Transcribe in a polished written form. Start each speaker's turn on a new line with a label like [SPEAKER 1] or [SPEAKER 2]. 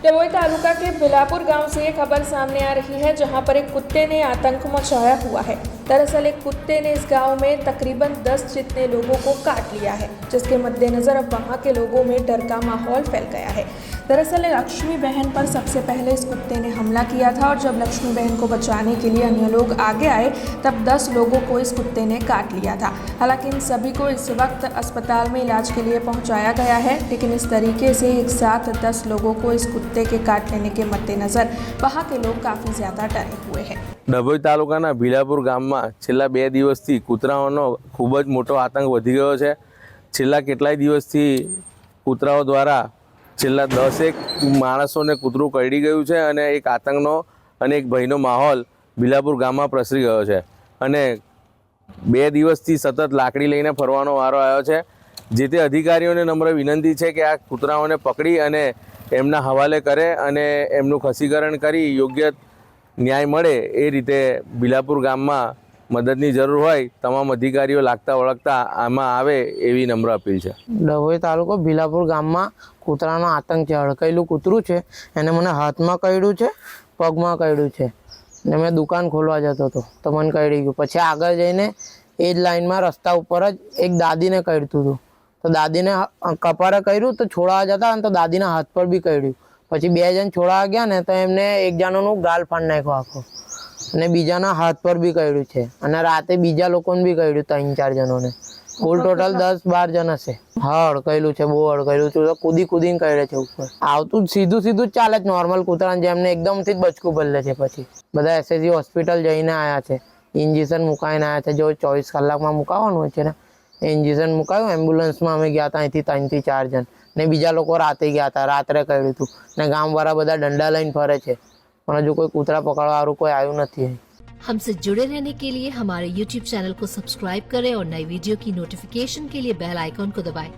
[SPEAKER 1] डभोई तालुका के बिलापुर गांव से एक खबर सामने आ रही है, जहां पर एक कुत्ते ने आतंक मचाया हुआ है। दरअसल एक कुत्ते ने इस गांव में तकरीबन 10 जितने लोगों को काट लिया है, जिसके मद्देनजर अब वहां के लोगों में डर का माहौल फैल गया है। दरअसल लक्ष्मी बहन पर सबसे पहले इस कुत्ते ने हमला किया था और जब लक्ष्मी बहन को बचाने के लिए अन्य लोग आगे आए तब 10 लोगों को इस कुत्ते ने काट लिया था। हालांकि इन सभी को इस वक्त अस्पताल में इलाज के लिए पहुंचाया गया है, लेकिन इस तरीके से एक साथ 10 लोगों को इस कुत्ते के काट लेने के मद्देनजर वहां के लोग काफ़ी ज़्यादा डरे हुए हैं।
[SPEAKER 2] ડભોઈ તાલુકાના ભીલાપુર ગામમાં છેલ્લા 2 દિવસથી કૂતરાઓનો ખૂબ જ મોટો આતંક વધી ગયો છે। છેલ્લા કેટલાય દિવસથી કૂતરાઓ દ્વારા છેલ્લા 10 માણસોને કૂતરું કરડી ગયું છે અને એક આતંકનો અને એક ભયનો માહોલ ભીલાપુર ગામમાં પ્રસરી ગયો છે અને 2 દિવસથી સતત લાકડી લઈને ફરવાનો વારો આવ્યો છે। જે તે અધિકારીઓને નમ્ર વિનંતી છે કે આ કૂતરાઓને પકડી અને એમના હવાલે કરે અને એમનું ખસીકરણ કરી યોગ્ય ન્યાય મળે એ રીતે ભીલાપુર ગામમાં મદદની જરૂર હોય તમામ અધિકારીઓ લાગતા વળગતા આમાં આવે એવી નમ્ર અપીલ છે।
[SPEAKER 3] ડભોઈ તાલુકો ભીલાપુર ગામમાં કૂતરાનો આતંક છે। હડકાયેલું કૂતરું છે, એને મને હાથમાં કરડ્યું છે, પગમાં કરડ્યું છે ને મેં દુકાન ખોલવા જતો હતો તો મને કરડી ગયું। પછી આગળ જઈને એ જ લાઈનમાં રસ્તા ઉપર જ એક દાદીને કરડતું હતું તો દાદીને કપાળે કર્યું તો છોડાવા જતા અને તો દાદીના હાથ પર બી કરડ્યું। પછી 2 જણ છોડાવા ગયા ને તો એમને એક જણાનું ગાલ ફાડી નાખ્યો આખો અને બીજાના હાથ પર બી કરડ્યું છે અને રાતે બીજા લોકોને બી કરડ્યું 3-4 જણોને। કુલ ટોટલ 10-12 જણ હશે। હા, અડકાયેલું છે, બહુ અડકાયેલું છે, કૂદી કૂદીને કરડે છે ઉપર। આવતું સીધું સીધું જ ચાલે છે નોર્મલ કૂતરાને જેમને એકદમથી જ બચકું બદલે છે। પછી બધા એસએસજી હોસ્પિટલ જઈને આવ્યા છે, ઇન્જેક્શન મુકાઈને આવ્યા છે। જો 24 કલાકમાં મુકાવવાનું હોય છે ને ઇન્જેક્શન મુકાયું। એમ્બ્યુલન્સમાં અમે ગયા હતા અહીંથી 3-4 જણ ને બીજા લોકો રાતે ગયા હતા, રાત્રે કર્યું હતું ને ગામવાળા બધા डंडा લઈને ફરે છે પણ હજુ કોઈ કૂતરા પકડવા વાળું કોઈ આવ્યું નથી।
[SPEAKER 4] हमसे जुड़े रहने के लिए हमारे YouTube चैनल को सब्सक्राइब करें और नई वीडियो की नोटिफिकेशन के लिए बेल आइकॉन को दबाएं।